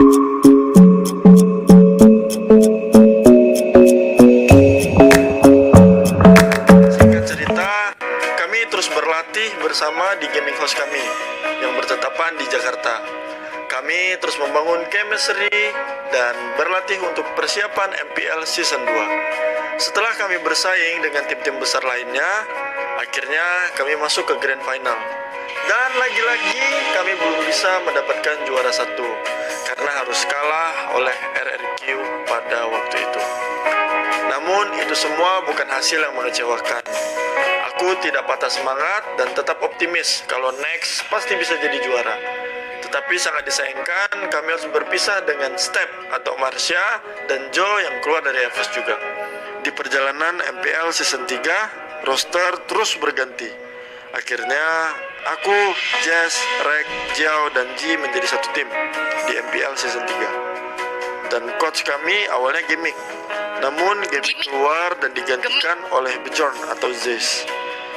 Singkat cerita, kami terus berlatih bersama di gaming house kami yang bertetapan di Jakarta. Kami terus membangun chemistry dan berlatih untuk persiapan MPL Season 2. Setelah kami bersaing dengan tim-tim besar lainnya, akhirnya kami masuk ke Grand Final. Dan lagi-lagi kami belum bisa mendapatkan juara satu karena harus kalah oleh RRQ pada waktu itu. Namun itu semua bukan hasil yang mengecewakan. Aku tidak patah semangat dan tetap optimis kalau next pasti bisa jadi juara. Tetapi sangat disayangkan kami harus berpisah dengan Step atau Marsha dan Joe yang keluar dari FS juga. Di perjalanan MPL Season 3, roster terus berganti. Akhirnya aku, Jess, Rek, Jiao, dan Ji menjadi satu tim di MPL Season 3. Dan coach kami awalnya Gimmick, namun Gimmick keluar dan digantikan oleh Bjorn atau Zeus.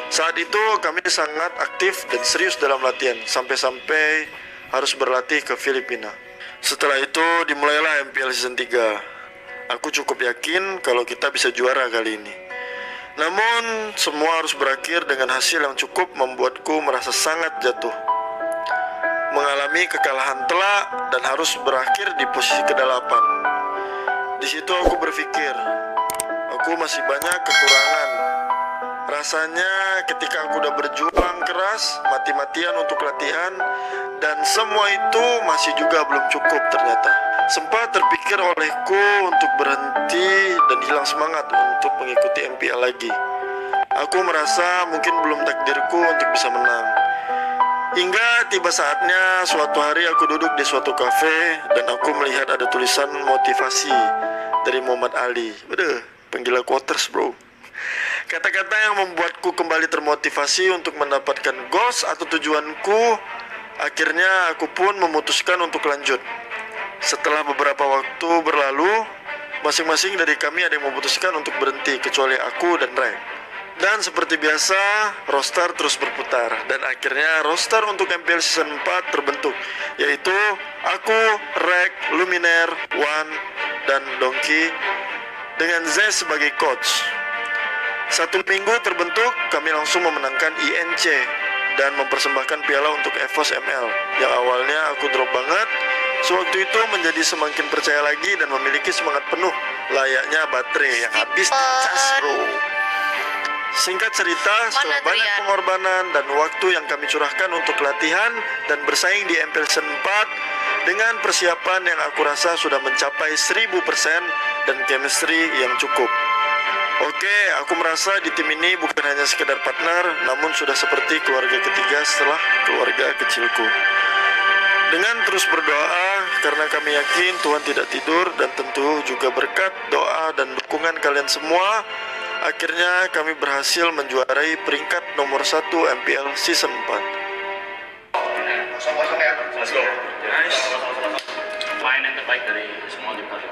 Saat itu kami sangat aktif dan serius dalam latihan, sampai-sampai harus berlatih ke Filipina. Setelah itu dimulailah MPL Season 3. Aku cukup yakin kalau kita bisa juara kali ini. Namun semua harus berakhir dengan hasil yang cukup membuatku merasa sangat jatuh. Mengalami kekalahan telak dan harus berakhir di posisi ke-8. Di situ aku berpikir, aku masih banyak kekurangan. Rasanya ketika aku udah berjuang keras, mati-matian untuk latihan, dan semua itu masih juga belum cukup ternyata. Sempat terpikir olehku untuk berhenti dan hilang semangat untuk mengikuti MPL lagi. Aku merasa mungkin belum takdirku untuk bisa menang. Hingga tiba saatnya suatu hari aku duduk di suatu kafe dan aku melihat ada tulisan motivasi dari Muhammad Ali. Waduh, penggila quotes bro. Kata-kata yang membuatku kembali termotivasi untuk mendapatkan goals atau tujuanku. Akhirnya aku pun memutuskan untuk lanjut. Setelah beberapa waktu berlalu, masing-masing dari kami ada yang memutuskan untuk berhenti, kecuali aku dan Rek. Dan seperti biasa, roster terus berputar. Dan akhirnya roster untuk MPL Season 4 terbentuk, yaitu aku, Rek, Luminaire, Wan, dan Donkey dengan Z sebagai coach. 1 minggu terbentuk, kami langsung memenangkan INC dan mempersembahkan piala untuk EVOS ML yang awalnya aku drop banget. Sewaktu itu menjadi semakin percaya lagi dan memiliki semangat penuh layaknya baterai yang habis dicas bro. Singkat cerita, setelah banyak pengorbanan dan waktu yang kami curahkan untuk latihan dan bersaing di MPL Season 4 dengan persiapan yang aku rasa sudah mencapai 1000% dan chemistry yang cukup. Oke, aku merasa di tim ini bukan hanya sekedar partner, namun sudah seperti keluarga ketiga setelah keluarga kecilku. Dengan terus berdoa, karena kami yakin Tuhan tidak tidur, dan tentu juga berkat doa dan dukungan kalian semua, akhirnya kami berhasil menjuarai peringkat nomor 1 MPL Season 4. Let's go. Nice. Main yang terbaik dari semua tim kalian.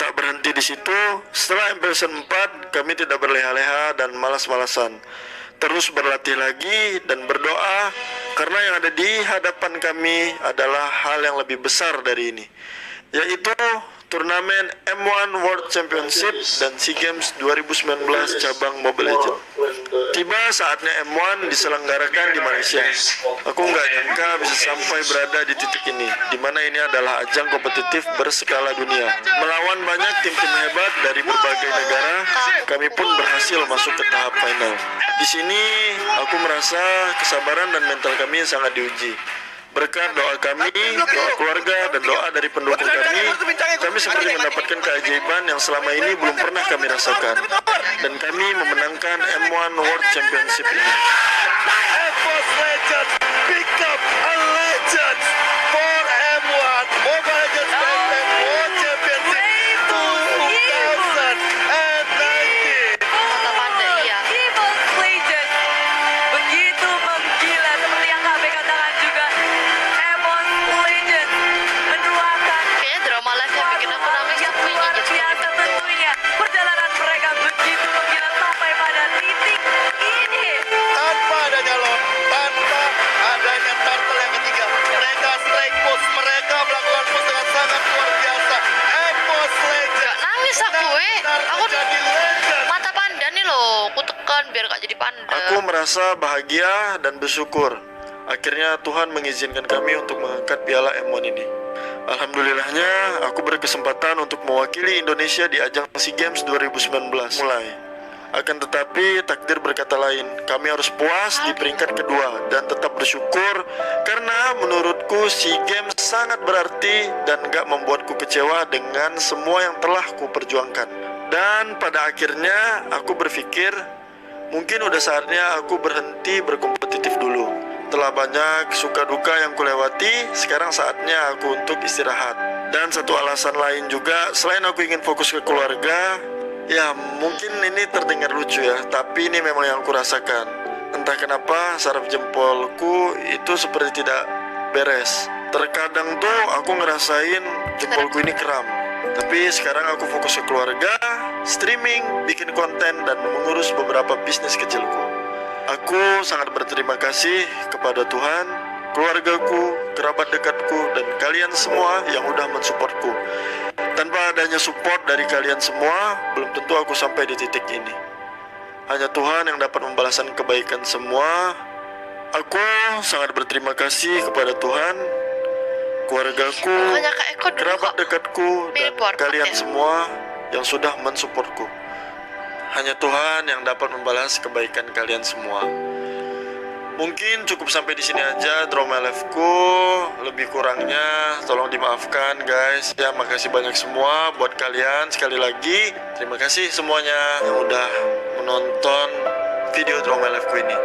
Tak berhenti di situ, setelah MPL Season 4 kami tidak berleha-leha dan malas-malasan. Terus berlatih lagi dan berdoa karena yang ada di hadapan kami adalah hal yang lebih besar dari ini, yaitu turnamen M1 World Championship dan SEA Games 2019 cabang Mobile Legends. Tiba saatnya M1 diselenggarakan di Malaysia. Aku nggak nyangka bisa sampai berada di titik ini, di mana ini adalah ajang kompetitif berskala dunia. Melawan banyak tim-tim hebat dari berbagai negara, kami pun berhasil masuk ke tahap final. Di sini aku merasa kesabaran dan mental kami sangat diuji. Berkat doa kami, doa keluarga, dan doa dari pendukung kami seperti mendapatkan keajaiban yang selama ini belum pernah kami rasakan. Dan kami memenangkan M1 World Championship ini. EVOS Legends become a legend for M1 Mobile Legends Bang World Championship 2019. EVOS Legends Masa gue? Aku Jadi legend. mata panda nih loh. Aku tekan biar gak jadi panda. Aku merasa bahagia dan bersyukur. Akhirnya Tuhan mengizinkan kami untuk mengangkat piala M1 ini. Alhamdulillahnya, aku berkesempatan untuk mewakili Indonesia di ajang SEA Games 2019 mulai. Akan tetapi takdir berkata lain. Kami harus puas di peringkat kedua dan tetap bersyukur karena menurutku SEA Games sangat berarti dan gak membuatku kecewa dengan semua yang telah ku perjuangkan. Dan pada akhirnya aku berpikir mungkin udah saatnya aku berhenti berkompetitif dulu. Telah banyak suka duka yang kulewati, sekarang saatnya aku untuk istirahat. Dan satu alasan lain juga, selain aku ingin fokus ke keluarga, ya mungkin ini terdengar lucu ya, tapi ini memang yang aku rasakan. Entah kenapa saraf jempolku itu seperti tidak beres. Terkadang tuh aku ngerasain jempolku ini kram. Tapi sekarang aku fokus ke keluarga, streaming, bikin konten, dan mengurus beberapa bisnis kecilku. Aku sangat berterima kasih kepada Tuhan, keluargaku, kerabat dekatku, dan kalian semua yang udah mensupportku. Tanpa adanya support dari kalian semua, belum tentu aku sampai di titik ini. Hanya Tuhan yang dapat membalaskan kebaikan semua. Aku sangat berterima kasih kepada Tuhan, keluargaku, Makanya Kak Eko dulu kerabat kok dekatku, dan mirip warkop kalian ya? semua yang sudah mensupportku. Hanya Tuhan yang dapat membalas kebaikan kalian semua. Mungkin cukup sampai di sini aja drama live-ku. Lebih kurangnya tolong dimaafkan guys. Ya makasih banyak semua buat kalian. Sekali lagi terima kasih semuanya yang udah menonton video drama live-ku ini.